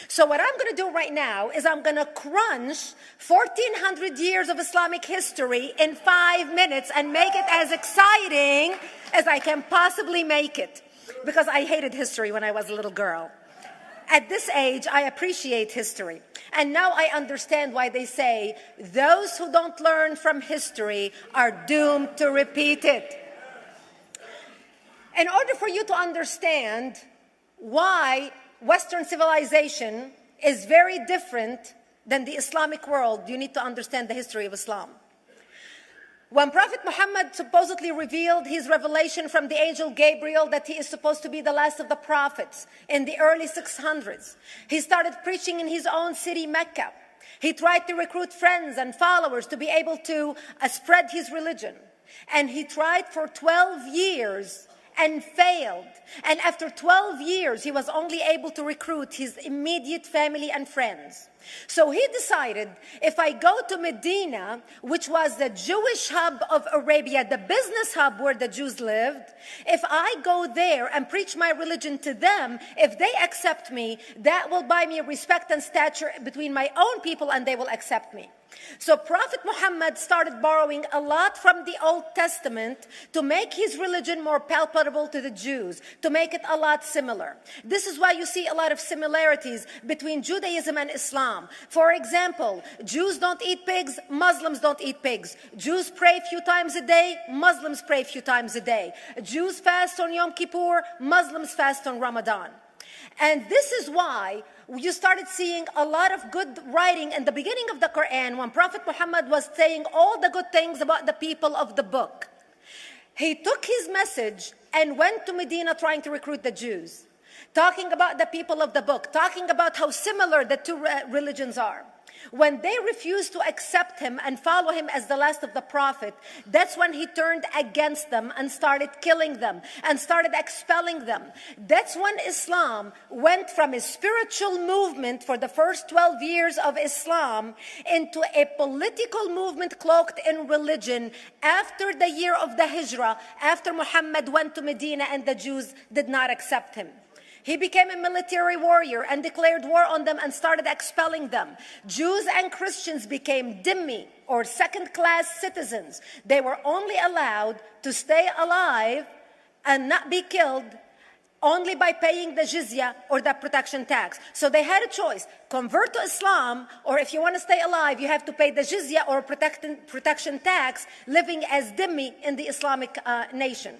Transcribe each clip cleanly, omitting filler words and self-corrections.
So what I'm going to do right now is I'm going to crunch 1,400 years of Islamic history in 5 minutes and make it as exciting as I can possibly make it. Because I hated history when I was a little girl. At this age, I appreciate history. And now I understand why they say those who don't learn from history are doomed to repeat it. In order for you to understand why Western civilization is very different than the Islamic world, you need to understand the history of Islam. When Prophet Muhammad supposedly revealed his revelation from the angel Gabriel that he is supposed to be the last of the prophets in the early 600s, he started preaching in his own city, Mecca. He tried to recruit friends and followers to be able to spread his religion. And he tried for 12 years and failed. And after 12 years, he was only able to recruit his immediate family and friends. So he decided, if I go to Medina, which was the Jewish hub of Arabia, the business hub where the Jews lived, if I go there and preach my religion to them, if they accept me, that will buy me respect and stature between my own people, and they will accept me. So Prophet Muhammad started borrowing a lot from the Old Testament to make his religion more palpable to the Jews, to make it a lot similar. This is why you see a lot of similarities between Judaism and Islam. For example, Jews don't eat pigs, Muslims don't eat pigs. Jews pray a few times a day, Muslims pray a few times a day. Jews fast on Yom Kippur, Muslims fast on Ramadan. And this is why you started seeing a lot of good writing in the beginning of the Quran when Prophet Muhammad was saying all the good things about the people of the book. He took his message and went to Medina trying to recruit the Jews, talking about the people of the book, talking about how similar the two religions are. When they refused to accept him and follow him as the last of the prophet, that's when he turned against them and started killing them and started expelling them. That's when Islam went from a spiritual movement for the first 12 years of Islam into a political movement cloaked in religion after the year of the Hijrah, after Muhammad went to Medina and the Jews did not accept him. He became a military warrior and declared war on them and started expelling them. Jews and Christians became dhimmi, or second-class citizens. They were only allowed to stay alive and not be killed only by paying the jizya or the protection tax. So they had a choice: convert to Islam, or if you want to stay alive, you have to pay the jizya or protection tax, living as dhimmi in the Islamic nation.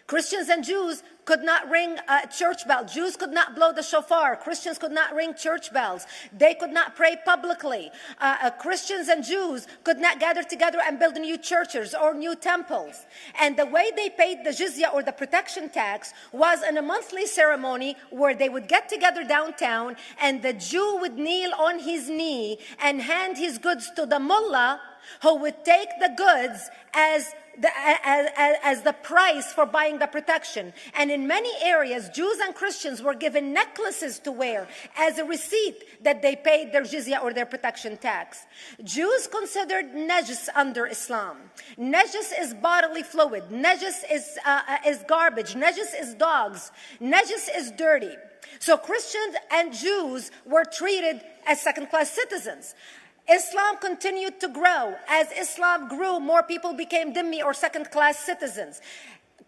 Christians and Jews could not ring church bells. Jews could not blow the shofar. Christians could not ring church bells. They could not pray publicly. Christians and Jews could not gather together and build new churches or new temples. And the way they paid the jizya or the protection tax was in a monthly ceremony where they would get together downtown and the Jew would kneel on his knee and hand his goods to the mullah, who would take the goods as the price for buying the protection. And in many areas, Jews and Christians were given necklaces to wear as a receipt that they paid their jizya or their protection tax. Jews considered najis under Islam. Najis is bodily fluid. Najis is garbage. Najis is dogs. Najis is dirty. So Christians and Jews were treated as second-class citizens. Islam continued to grow. As Islam grew, more people became dhimmi or second-class citizens.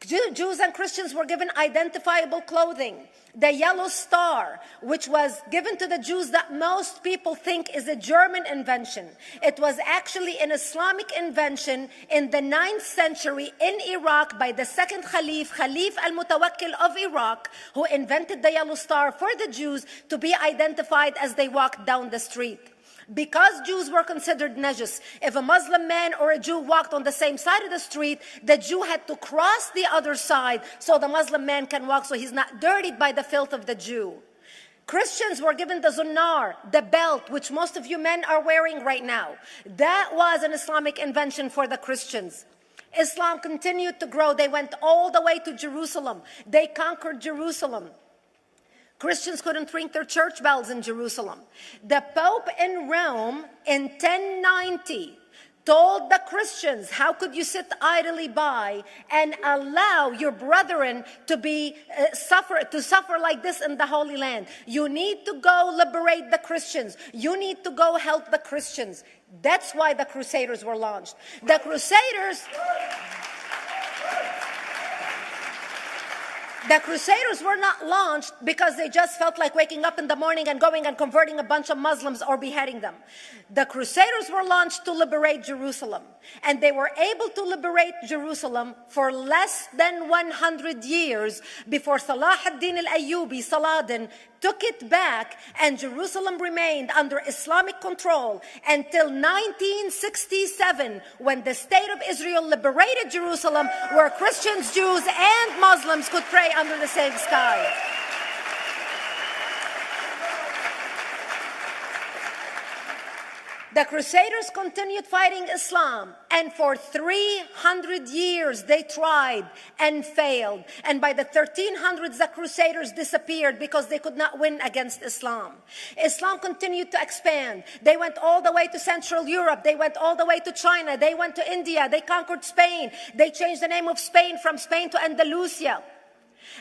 Jews and Christians were given identifiable clothing. The yellow star, which was given to the Jews that most people think is a German invention. It was actually an Islamic invention in the 9th century in Iraq by the second Khalif al-Mutawakkil of Iraq, who invented the yellow star for the Jews to be identified as they walked down the street. Because Jews were considered najis, if a Muslim man or a Jew walked on the same side of the street, the Jew had to cross the other side so the Muslim man can walk, so he's not dirtied by the filth of the Jew. Christians were given the zunnar, the belt, which most of you men are wearing right now. That was an Islamic invention for the Christians. Islam continued to grow. They went all the way to Jerusalem. They conquered Jerusalem. Christians couldn't ring their church bells in Jerusalem. The Pope in Rome in 1090 told the Christians, how could you sit idly by and allow your brethren to suffer like this in the Holy Land? You need to go liberate the Christians. You need to go help the Christians. That's why the Crusaders were launched. The Crusaders were not launched because they just felt like waking up in the morning and going and converting a bunch of Muslims or beheading them. The Crusaders were launched to liberate Jerusalem. And they were able to liberate Jerusalem for less than 100 years before Salah ad-Din al-Ayyubi, Saladin, took it back, and Jerusalem remained under Islamic control until 1967, when the State of Israel liberated Jerusalem, where Christians, Jews, and Muslims could pray under the same sky. The Crusaders continued fighting Islam, and for 300 years they tried and failed. And by the 1300s, the Crusaders disappeared because they could not win against Islam. Islam continued to expand. They went all the way to Central Europe. They went all the way to China. They went to India. They conquered Spain. They changed the name of Spain from Spain to Andalusia.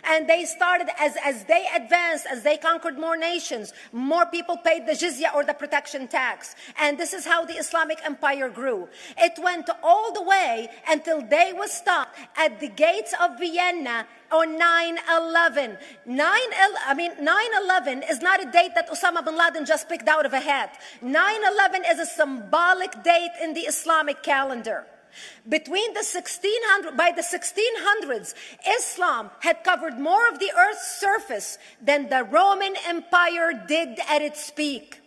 And they started, as they advanced, as they conquered more nations, more people paid the jizya, or the protection tax. And this is how the Islamic Empire grew. It went all the way until they was stopped at the gates of Vienna on 9/11. 9/11 is not a date that Osama bin Laden just picked out of a hat. 9/11 is a symbolic date in the Islamic calendar. By the 1600s, Islam had covered more of the earth's surface than the Roman Empire did at its peak.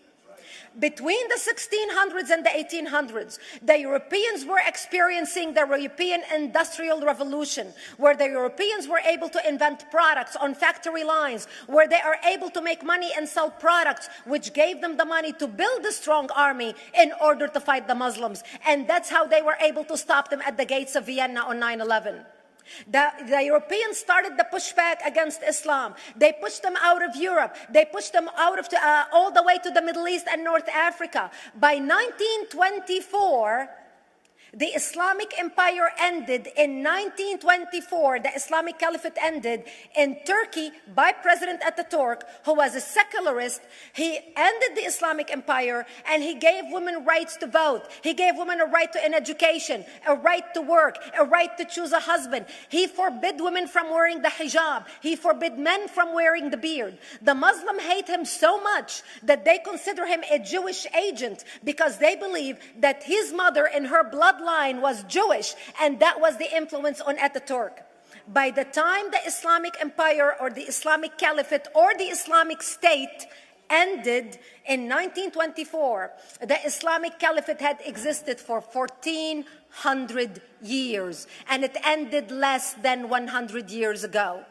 Between the 1600s and the 1800s, the Europeans were experiencing the European Industrial Revolution, where the Europeans were able to invent products on factory lines, where they are able to make money and sell products, which gave them the money to build a strong army in order to fight the Muslims. And that's how they were able to stop them at the gates of Vienna on 9/11. The Europeans started the pushback against Islam. They pushed them out of Europe. They pushed them out of all the way to the Middle East and North Africa. By 1924, the Islamic Empire ended. In 1924, the Islamic Caliphate ended in Turkey by President Ataturk, who was a secularist. He ended the Islamic Empire, and he gave women rights to vote. He gave women a right to an education, a right to work, a right to choose a husband. He forbid women from wearing the hijab. He forbid men from wearing the beard. The Muslims hate him so much that they consider him a Jewish agent, because they believe that his mother and her bloodline was Jewish, and that was the influence on Ataturk. By the time the Islamic Empire, or the Islamic Caliphate, or the Islamic State ended in 1924, the Islamic Caliphate had existed for 1400 years, and it ended less than 100 years ago.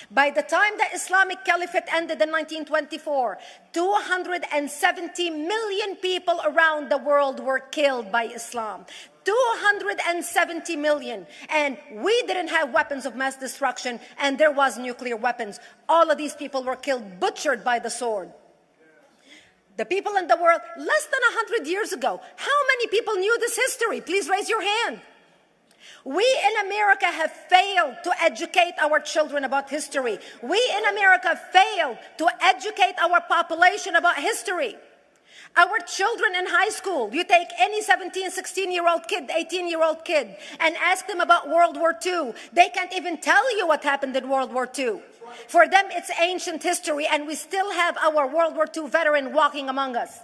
By the time the Islamic Caliphate ended in 1924, 270 million people around the world were killed by Islam. 270 million. And we didn't have weapons of mass destruction, and there was nuclear weapons. All of these people were killed, butchered by the sword. The people in the world, less than 100 years ago, how many people knew this history? Please raise your hand. We in America have failed to educate our children about history. We in America failed to educate our population about history. Our children in high school, you take any 17, 16-year-old kid, 18-year-old kid, and ask them about World War II. They can't even tell you what happened in World War II. For them, it's ancient history, and we still have our World War II veteran walking among us.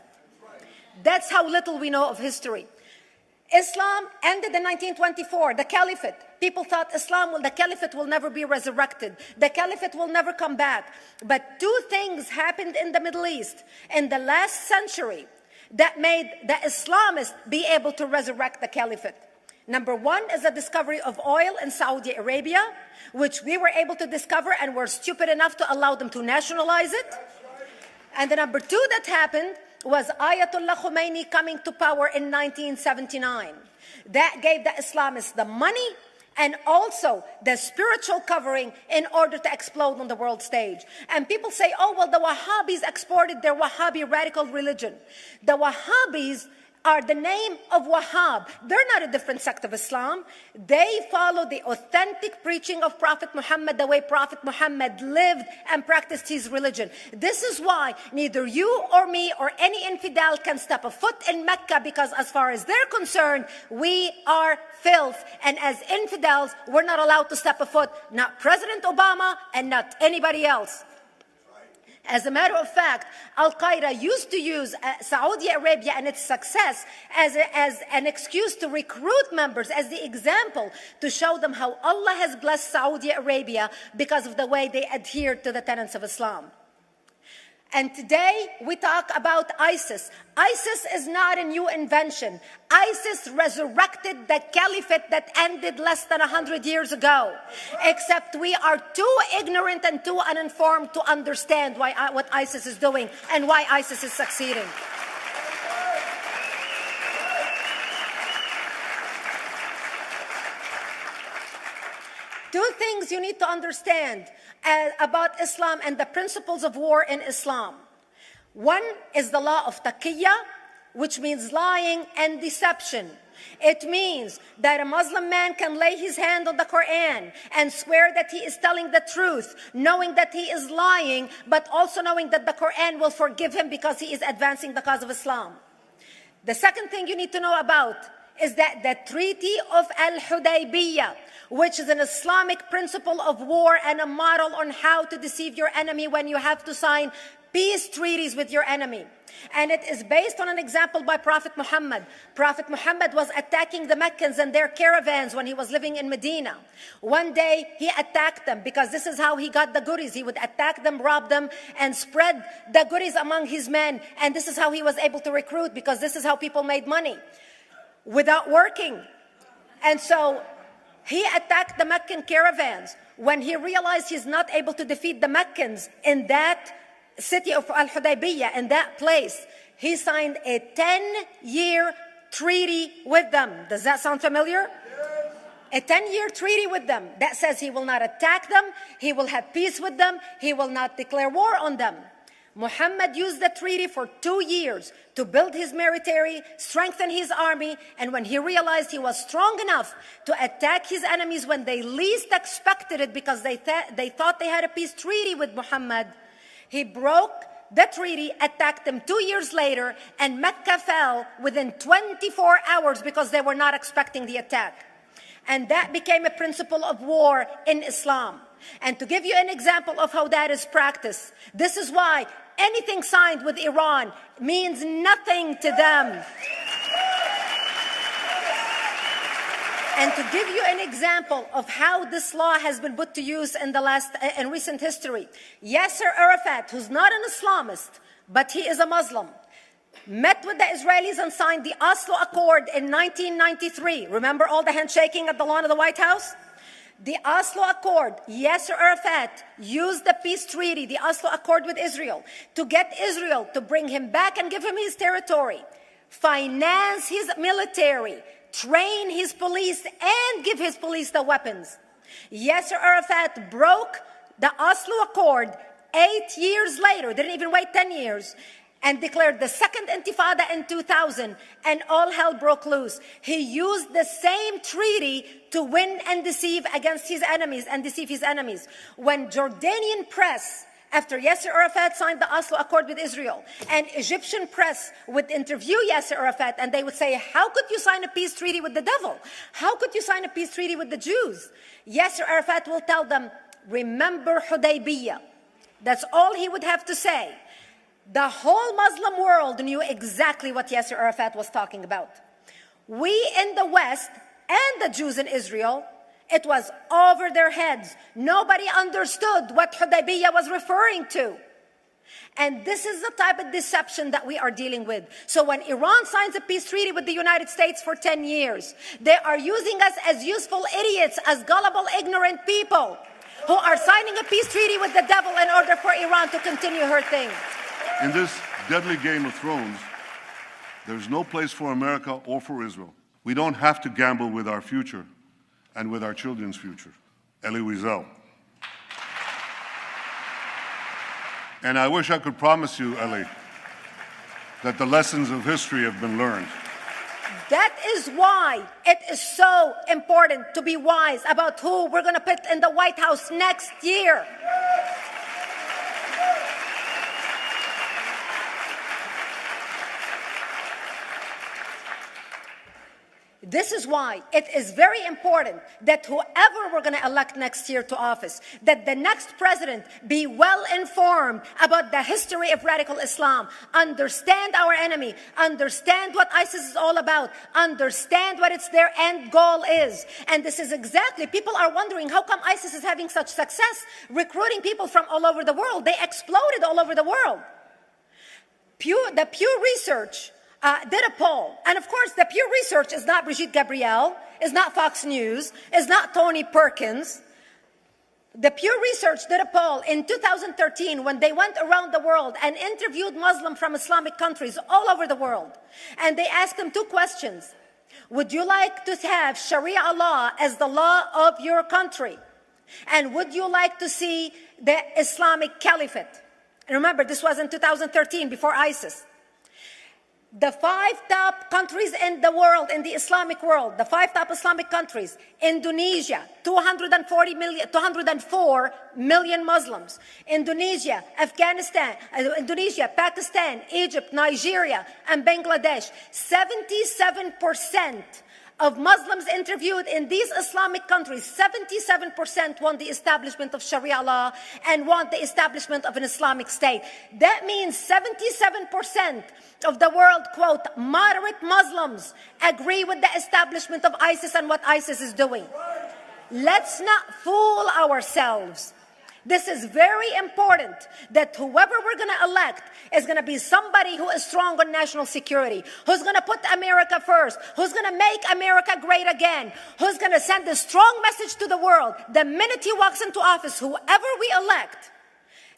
That's how little we know of history. Islam ended in 1924, the Caliphate. People thought the Caliphate will never be resurrected. The Caliphate will never come back. But two things happened in the Middle East in the last century that made the Islamists be able to resurrect the Caliphate. Number one is the discovery of oil in Saudi Arabia, which we were able to discover and were stupid enough to allow them to nationalize it. And the number two that happened was Ayatollah Khomeini coming to power in 1979. That gave the Islamists the money and also the spiritual covering in order to explode on the world stage. And people say, oh, well, the Wahhabis exported their Wahhabi radical religion. The Wahhabis are the name of Wahhab. They're not a different sect of Islam. They follow the authentic preaching of Prophet Muhammad, the way Prophet Muhammad lived and practiced his religion. This is why neither you or me or any infidel can step a foot in Mecca, because as far as they're concerned, we are filth. And as infidels, we're not allowed to step a foot, not President Obama and not anybody else. As a matter of fact, Al-Qaeda used to use Saudi Arabia and its success as an excuse to recruit members, as the example to show them how Allah has blessed Saudi Arabia because of the way they adhered to the tenets of Islam. And today we talk about ISIS. ISIS is not a new invention. ISIS resurrected the caliphate that ended less than 100 years ago. Except we are too ignorant and too uninformed to understand what ISIS is doing and why ISIS is succeeding. Two things you need to understand about Islam and the principles of war in Islam. One is the law of taqiyya, which means lying and deception. It means that a Muslim man can lay his hand on the Quran and swear that he is telling the truth, knowing that he is lying, but also knowing that the Quran will forgive him because he is advancing the cause of Islam. The second thing you need to know about is that the Treaty of Al-Hudaybiyah, which is an Islamic principle of war and a model on how to deceive your enemy when you have to sign peace treaties with your enemy. And it is based on an example by Prophet Muhammad. Prophet Muhammad was attacking the Meccans and their caravans when he was living in Medina. One day he attacked them because this is how he got the goodies. He would attack them, rob them, and spread the goodies among his men. And this is how he was able to recruit, because this is how people made money without working. And so he attacked the Meccan caravans. When he realized he's not able to defeat the Meccans in that city of Al-Hudaybiyah, in that place, he signed a 10-year treaty with them. Does that sound familiar? Yes. A 10-year treaty with them that says he will not attack them, he will have peace with them, he will not declare war on them. Muhammad used the treaty for 2 years to build his military, strengthen his army, and when he realized he was strong enough to attack his enemies when they least expected it, because they thought they had a peace treaty with Muhammad, he broke the treaty, attacked them 2 years later, and Mecca fell within 24 hours because they were not expecting the attack. And that became a principle of war in Islam. And to give you an example of how that is practiced, this is why anything signed with Iran means nothing to them. And to give you an example of how this law has been put to use in recent history, Yasser Arafat, who's not an Islamist, but he is a Muslim, met with the Israelis and signed the Oslo Accord in 1993. Remember all the handshaking at the lawn of the White House? The Oslo Accord, Yasser Arafat used the peace treaty, the Oslo Accord with Israel, to get Israel to bring him back and give him his territory, finance his military, train his police, and give his police the weapons. Yasser Arafat broke the Oslo Accord 8 years later, didn't even wait 10 years, and declared the second intifada in 2000, and all hell broke loose. He used the same treaty to win and deceive against his enemies and deceive his enemies. When Jordanian press, after Yasser Arafat signed the Oslo Accord with Israel, and Egyptian press would interview Yasser Arafat, and they would say, how could you sign a peace treaty with the devil? How could you sign a peace treaty with the Jews? Yasser Arafat will tell them, remember Hudaybiyah. That's all he would have to say. The whole Muslim world knew exactly what Yasser Arafat was talking about. We in the West and the Jews in Israel, it was over their heads. Nobody understood what Hudaybiyah was referring to. And this is the type of deception that we are dealing with. So when Iran signs a peace treaty with the United States for 10 years, they are using us as useful idiots, as gullible, ignorant people who are signing a peace treaty with the devil in order for Iran to continue her thing. In this deadly game of thrones, there's no place for America or for Israel. We don't have to gamble with our future and with our children's future. Elie Wiesel. And I wish I could promise you, Elie, that the lessons of history have been learned. That is why it is so important to be wise about who we're going to put in the White House next year. This is why it is very important that whoever we're going to elect next year to office, that the next president be well informed about the history of radical Islam, understand our enemy, understand what ISIS is all about, understand what their end goal is. And this is exactly, people are wondering how come ISIS is having such success recruiting people from all over the world. They exploded all over the world. The Pew Research did a poll. And of course, the Pew Research is not Brigitte Gabriel, is not Fox News, is not Tony Perkins. The Pew Research did a poll in 2013 when they went around the world and interviewed Muslims from Islamic countries all over the world. And they asked them two questions. Would you like to have Sharia law as the law of your country? And would you like to see the Islamic Caliphate? And remember, this was in 2013, before ISIS. The 5 top countries in the world, in the Islamic world, the 5 top Islamic countries: Indonesia, 204 million Muslims. Indonesia, Pakistan, Egypt, Nigeria, and Bangladesh. 77% of Muslims interviewed in these Islamic countries, 77% want the establishment of Sharia law and want the establishment of an Islamic state. That means 77% of the world, quote, moderate Muslims agree with the establishment of ISIS and what ISIS is doing. Let's not fool ourselves. This is very important, that whoever we're going to elect is going to be somebody who is strong on national security, who's going to put America first, who's going to make America great again, who's going to send a strong message to the world. The minute he walks into office, whoever we elect,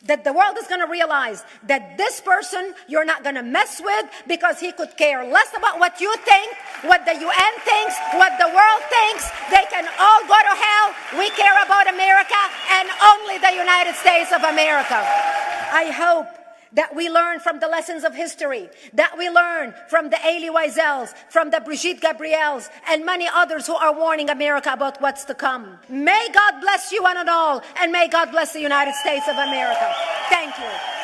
that the world is going to realize that this person you're not going to mess with, because he could care less about what you think, what the UN thinks, what the world thinks. They can all go to hell. We care about America and only the United States of America. I hope that we learn from the lessons of history, that we learn from the Elie Wiesels, from the Brigitte Gabriels, and many others who are warning America about what's to come. May God bless you one and all, and may God bless the United States of America. Thank you.